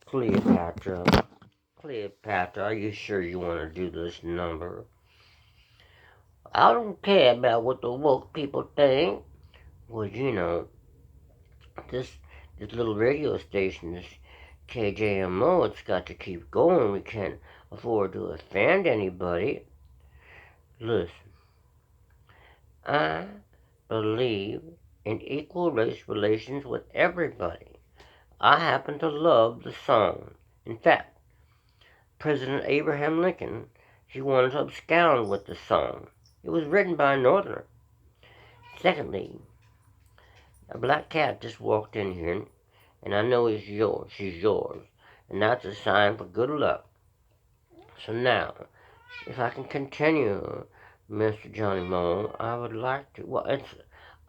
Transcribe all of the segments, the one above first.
Cleopatra. Cleopatra, are you sure you want to do this number? I don't care about what the woke people think. Well, this this little radio station, this KJMO, it's got to keep going. We can't afford to offend anybody. Listen, I believe in equal race relations with everybody. I happen to love the song. In fact, President Abraham Lincoln, he wanted to abscond with the song. It was written by a Northerner. Secondly, a black cat just walked in here, and I know it's yours. She's yours. And that's a sign for good luck. So now, if I can continue, Mr. Jonny Mo, I would like to. Well, it's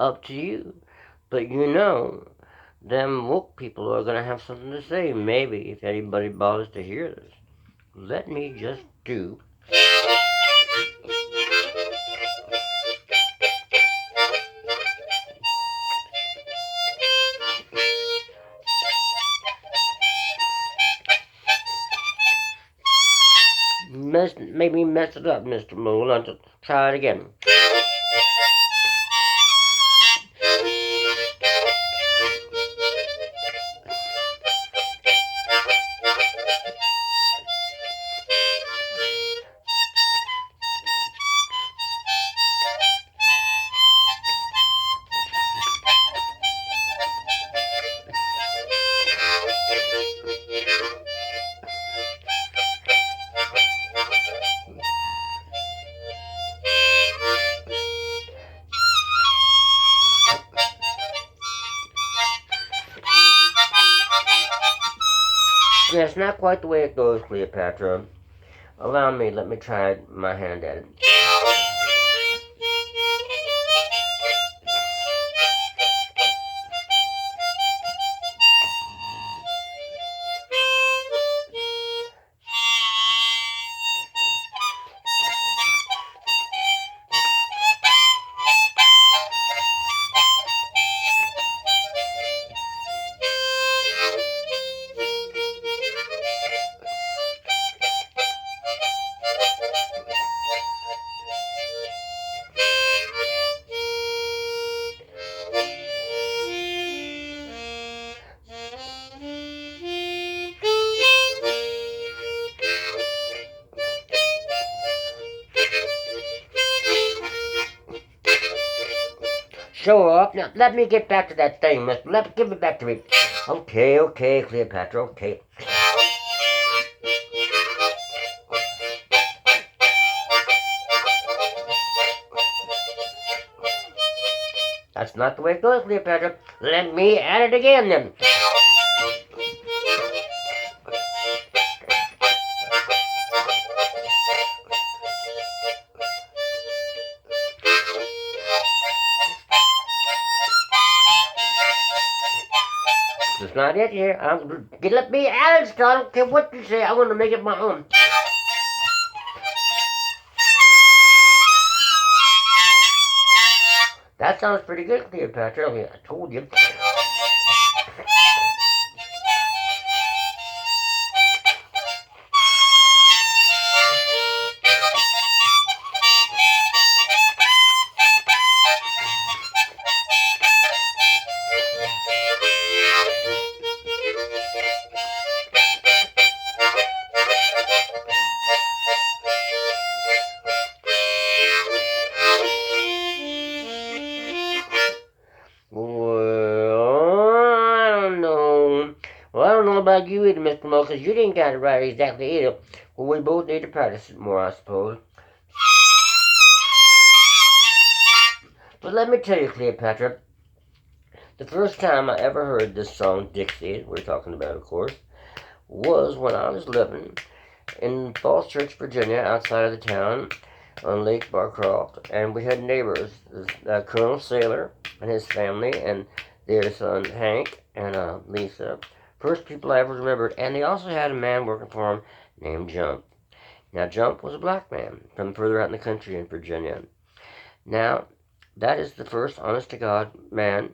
up to you. But them woke people are going to have something to say. Maybe if anybody bothers to hear this. Let me just do. Maybe mess it up, Mr. Mo. Let's try it again. Yeah, it's not quite the way it goes, Cleopatra. Let me try my hand at it. Show off. Now, let me get back to that thing, mister. Give it back to me. Okay, Cleopatra, okay. That's not the way it goes, Cleopatra. Let me add it again, then. That's not it here. Let me add it, I don't care what you say. I want to make it my own. That sounds pretty good, Cleopatra. I told you. About you either, Mr. Mo, because you didn't got it right exactly either. Well, we both need to practice it more, I suppose. But let me tell you, Cleopatra, the first time I ever heard this song, Dixie, we're talking about, of course, was when I was living in Falls Church, Virginia, outside of the town on Lake Barcroft, and we had neighbors, Colonel Saylor and his family, and their son Hank and Lisa. First people I ever remembered, and they also had a man working for them named Jump. Now, Jump was a black man from further out in the country in Virginia. Now, that is the first honest-to-God man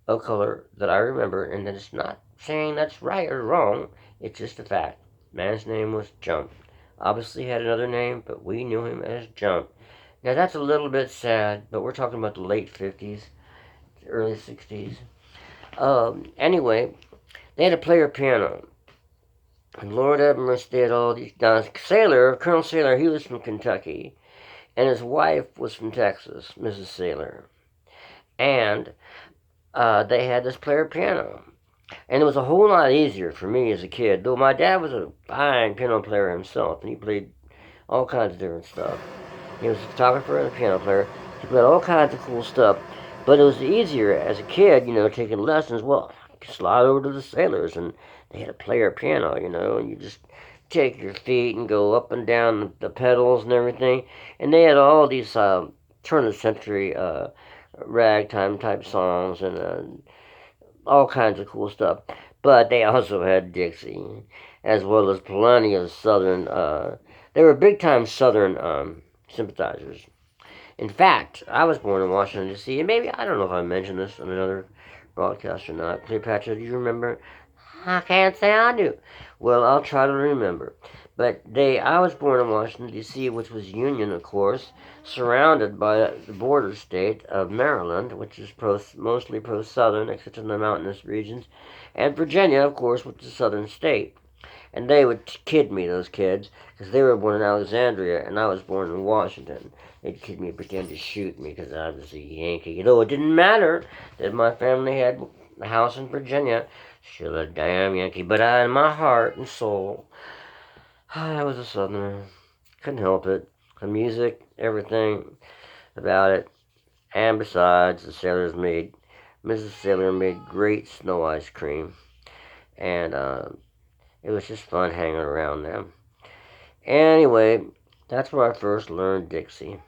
of color that I remember, and that it's not saying that's right or wrong. It's just a fact. Man's name was Jump. Obviously he had another name, but we knew him as Jump. Now that's a little bit sad, but we're talking about the late 50s, early 60s. Anyway, they had a player piano. And Lord have mercy, they had all these guys. Colonel Sailor, he was from Kentucky. And his wife was from Texas, Mrs. Sailor. And they had this player piano. And it was a whole lot easier for me as a kid, though my dad was a fine piano player himself, and he played all kinds of different stuff. He was a photographer and a piano player. He played all kinds of cool stuff. But it was easier as a kid, taking lessons. Well, I could slide over to the Sailors, and they had a player piano, and you just take your feet and go up and down the pedals and everything. And they had all these turn of the century ragtime type songs and all kinds of cool stuff. But they also had Dixie, as well as plenty of Southern. They were big time Southern sympathizers. In fact, I was born in Washington, D.C., and maybe, I don't know if I mentioned this on another broadcast or not. Cleopatra, do you remember? I can't say I do. Well, I'll try to remember. But I was born in Washington, D.C., which was Union, of course, surrounded by the border state of Maryland, which is mostly pro-Southern, except in the mountainous regions, and Virginia, of course, which is a Southern state. And they would kid me, those kids, because they were born in Alexandria, and I was born in Washington. They'd kid me and pretend to shoot me because I was a Yankee. Though it didn't matter that my family had a house in Virginia. Still a damn Yankee. But in my heart and soul, I was a Southerner. Couldn't help it. The music, everything about it. And besides, Mrs. Sailor made great snow ice cream. And it was just fun hanging around them. Anyway, that's where I first learned Dixie.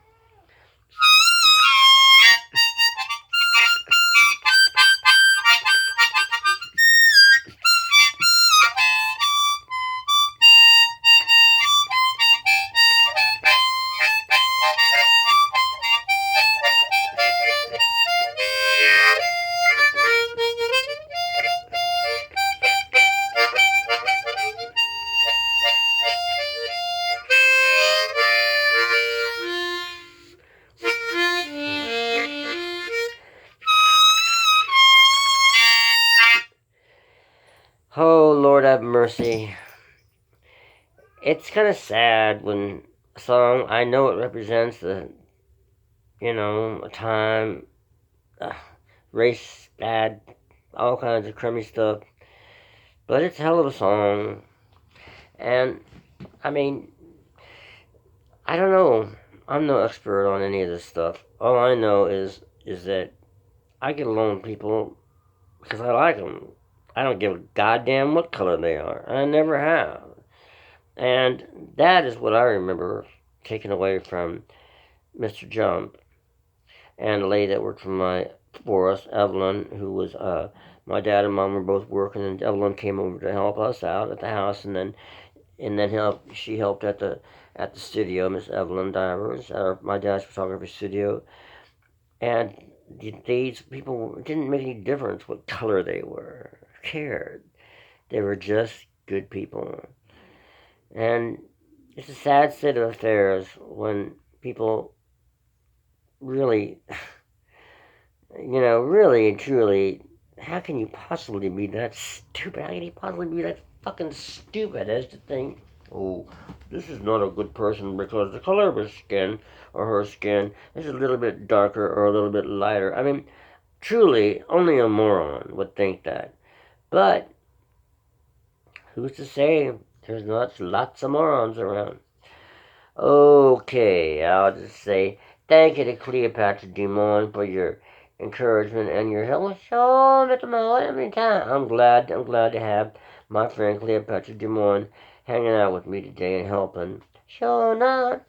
Oh, Lord have mercy. It's kind of sad when a song, I know it represents a time, race, bad, all kinds of crummy stuff, but it's a hell of a song. And, I mean, I don't know. I'm no expert on any of this stuff. All I know is that I get along with people because I like them. I don't give a goddamn what color they are. I never have. And that is what I remember taking away from Mr. Jump and the lady that worked for us, Evelyn, who was my dad and mom were both working, and Evelyn came over to help us out at the house, and then she helped at the studio, Miss Evelyn Divers, my dad's photography studio, and these people, it didn't make any difference what color they were, cared. They were just good people. And it's a sad state of affairs when people really, really and truly, how can you possibly be that stupid? How can you possibly be that fucking stupid as to think, oh, this is not a good person because the color of his skin or her skin is a little bit darker or a little bit lighter. I mean, truly, only a moron would think that. But who's to say there's not lots of morons around? Okay, I'll just say thank you to Cleopatra Des Moines for your encouragement and your help. Sure, Mr. Mo, every time. I'm glad to have my friend Cleopatra Des Moines hanging out with me today and helping. Sure not.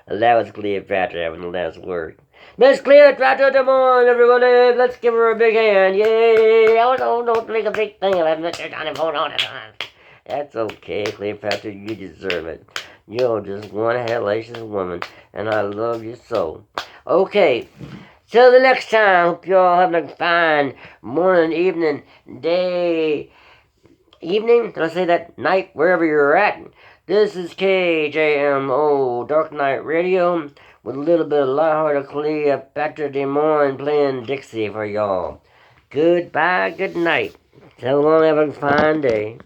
That was Cleopatra having the last word. Miss Cleopatra Des Moines, everybody, let's give her a big hand. Yay! Oh, don't make a big thing of it, Mr. Jonny Mo all the time. That's okay, Cleopatra. You deserve it. You're just one hellacious woman, and I love you so. Okay, till the next time. Hope you all having a fine morning, evening, day, evening. Did I say that? Night, wherever you're at. This is KJMO Dark Night Radio with a little bit of lighthearted Cleopatra Des Moines playing Dixie for y'all. Goodbye, good night. So long, have a fine day.